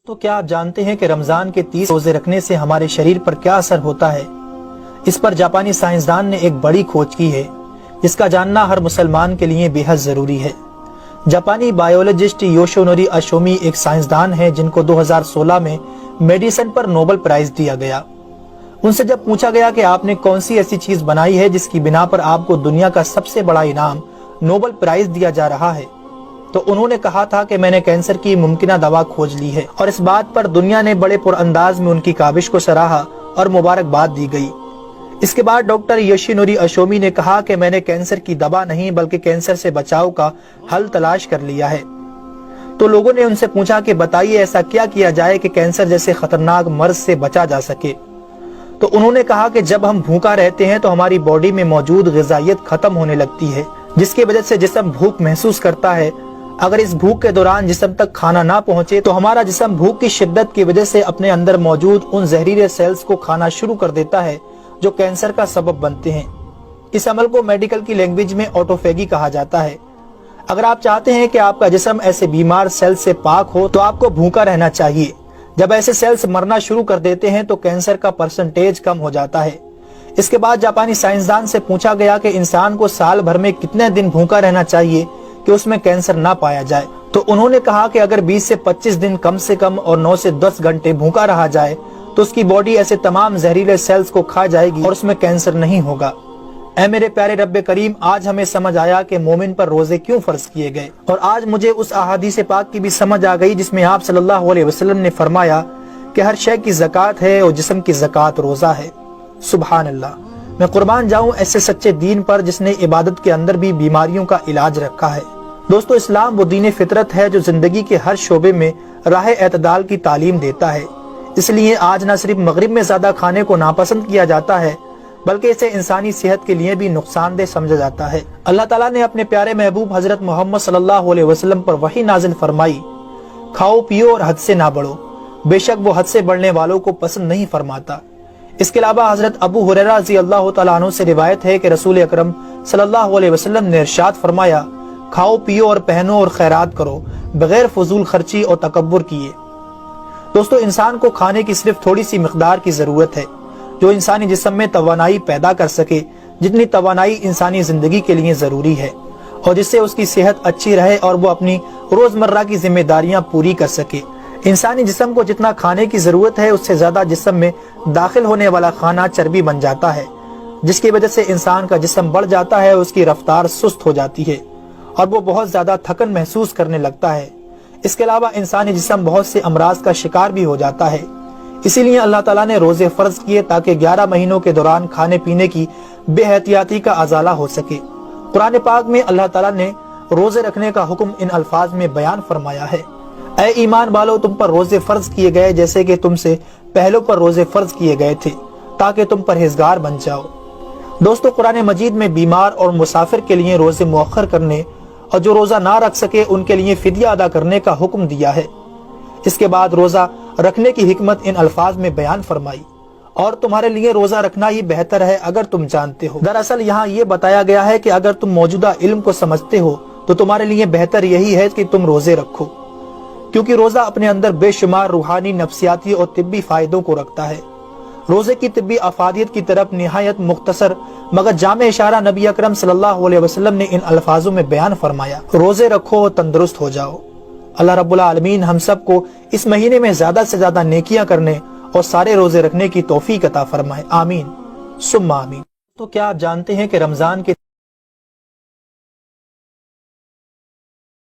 تو کیا آپ جانتے ہیں کہ رمضان کے 30 روزے رکھنے سے ہمارے شریر پر کیا اثر ہوتا ہے؟ اس پر جاپانی سائنسدان نے ایک بڑی کھوج کی ہے جس کا جاننا ہر مسلمان کے لیے بے حد ضروری ہے۔ جاپانی بائیولوجسٹ یوشونوری اشومی ایک سائنسدان ہیں جن کو 2016 میں میڈیسن پر نوبل پرائز دیا گیا۔ ان سے جب پوچھا گیا کہ آپ نے کون سی ایسی چیز بنائی ہے جس کی بنا پر آپ کو دنیا کا سب سے بڑا انعام نوبل پرائز دیا جا رہا ہے، تو انہوں نے کہا تھا کہ میں نے کینسر کی ممکنہ دوا کھوج لی ہے، اور اس بات پر دنیا نے بڑے پر انداز میں ان کی کاوش کو سراہا اور مبارکباد دی گئی۔ اس کے بعد ڈاکٹر یوشینوری اشومی نے کہا کہ میں نے کینسر کی دوا نہیں بلکہ کینسر سے بچاؤ کا حل تلاش کر لیا ہے۔ تو لوگوں نے ان سے پوچھا کہ بتائیے ایسا کیا کیا جائے کہ کینسر جیسے خطرناک مرض سے بچا جا سکے؟ تو انہوں نے کہا کہ جب ہم بھوکا رہتے ہیں تو ہماری باڈی میں موجود غذائیت ختم ہونے لگتی ہے، جس کی وجہ سے جسم بھوک محسوس کرتا ہے۔ اگر اس بھوک کے دوران جسم تک کھانا نہ پہنچے تو ہمارا جسم بھوک کی شدت کی وجہ سے اپنے اندر موجود ان زہریلے سیلز کو کھانا شروع کر دیتا ہے جو کینسر کا سبب بنتے ہیں۔ اس عمل کو میڈیکل کی لینگویج میں آٹوفیگی کہا جاتا ہے۔ اگر آپ چاہتے ہیں کہ آپ کا جسم ایسے بیمار سیل سے پاک ہو تو آپ کو بھوکا رہنا چاہیے۔ جب ایسے سیلز مرنا شروع کر دیتے ہیں تو کینسر کا پرسنٹیج کم ہو جاتا ہے۔ اس کے بعد جاپانی سائنسدان سے پوچھا گیا کہ انسان کو سال بھر میں کتنے دن بھوکا رہنا چاہیے کہ اس میں کینسر نہ پایا جائے؟ تو انہوں نے کہا کہ اگر 20 سے 25 دن کم سے کم اور 9 سے 10 گھنٹے بھوکا رہا جائے تو اس کی باڈی ایسے تمام زہریلے سیلز کو کھا جائے گی اور اس میں کینسر نہیں ہوگا۔ اے میرے پیارے رب کریم، آج ہمیں سمجھ آیا کہ مومن پر روزے کیوں فرض کیے گئے، اور آج مجھے اس احادیث پاک کی بھی سمجھ آ گئی جس میں آپ صلی اللہ علیہ وسلم نے فرمایا کہ ہر شے کی زکوٰۃ ہے اور جسم کی زکوٰۃ روزہ ہے۔ سبحان اللہ! میں قربان جاؤں ایسے سچے دین پر جس نے عبادت کے اندر بھی بیماریوں کا علاج رکھا ہے۔ دوستو، اسلام وہ دین فطرت ہے جو زندگی کے ہر شعبے میں راہ اعتدال کی تعلیم دیتا ہے۔ اس لیے آج نہ صرف مغرب میں زیادہ کھانے کو ناپسند کیا جاتا ہے بلکہ اسے انسانی صحت کے لیے بھی نقصان دہ سمجھا جاتا ہے۔ اللہ تعالیٰ نے اپنے پیارے محبوب حضرت محمد صلی اللہ علیہ وسلم پر وحی نازل فرمائی، کھاؤ پیو اور حد سے نہ بڑھو، بے شک وہ حد سے بڑھنے والوں کو پسند نہیں فرماتا۔ اس کے علاوہ حضرت ابو ہریرہ رضی اللہ تعالیٰ عنہ سے روایت ہے کہ رسول اکرم صلی اللہ علیہ وسلم نے ارشاد فرمایا، کھاؤ پیو اور پہنو اور خیرات کرو بغیر فضول خرچی اور تکبر کیے۔ دوستو، انسان کو کھانے کی صرف تھوڑی سی مقدار کی ضرورت ہے جو انسانی جسم میں توانائی پیدا کر سکے، جتنی توانائی انسانی زندگی کے لیے ضروری ہے، اور جس سے اس کی صحت اچھی رہے اور وہ اپنی روزمرہ کی ذمہ داریاں پوری کر سکے۔ انسانی جسم کو جتنا کھانے کی ضرورت ہے اس سے زیادہ جسم میں داخل ہونے والا کھانا چربی بن جاتا ہے، جس کی وجہ سے انسان کا جسم بڑھ جاتا ہے، اس کی رفتار سست ہو جاتی ہے اور وہ بہت زیادہ تھکن محسوس کرنے لگتا ہے۔ اس کے علاوہ انسانی جسم بہت سے امراض کا شکار بھی ہو جاتا ہے۔ اسی لیے اللہ تعالیٰ نے روزے فرض کیے تاکہ 11 مہینوں کے دوران کھانے پینے کی بے احتیاطی کا ازالہ ہو سکے۔ قرآن پاک میں اللہ تعالیٰ نے روزے رکھنے کا حکم ان الفاظ میں بیان فرمایا ہے، اے ایمان والو، تم پر روزے فرض کیے گئے جیسے کہ تم سے پہلوں پر روزے فرض کیے گئے تھے تاکہ تم پرہیزگار بن جاؤ۔ دوستو، قرآن مجید میں بیمار اور مسافر کے لیے روزے مؤخر کرنے اور جو روزہ نہ رکھ سکے ان کے لیے فدیہ ادا کرنے کا حکم دیا ہے۔ اس کے بعد روزہ رکھنے کی حکمت ان الفاظ میں بیان فرمائی، اور تمہارے لیے روزہ رکھنا ہی بہتر ہے اگر تم جانتے ہو۔ دراصل یہاں یہ بتایا گیا ہے کہ اگر تم موجودہ علم کو سمجھتے ہو تو تمہارے لیے بہتر یہی ہے کہ تم روزے رکھو، کیونکہ روزہ اپنے اندر بے شمار روحانی، نفسیاتی اور طبی فائدوں کو رکھتا ہے۔ روزے کی طبی افادیت کی طرف نہایت مختصر مگر جامع اشارہ نبی اکرم صلی اللہ علیہ وسلم نے ان الفاظوں میں بیان فرمایا، روزے رکھو اور تندرست ہو جاؤ۔ اللہ رب العالمین ہم سب کو اس مہینے میں زیادہ سے زیادہ نیکیاں کرنے اور سارے روزے رکھنے کی توفیق عطا فرمائے، آمین ثم آمین۔ تو کیا آپ جانتے ہیں کہ رمضان کے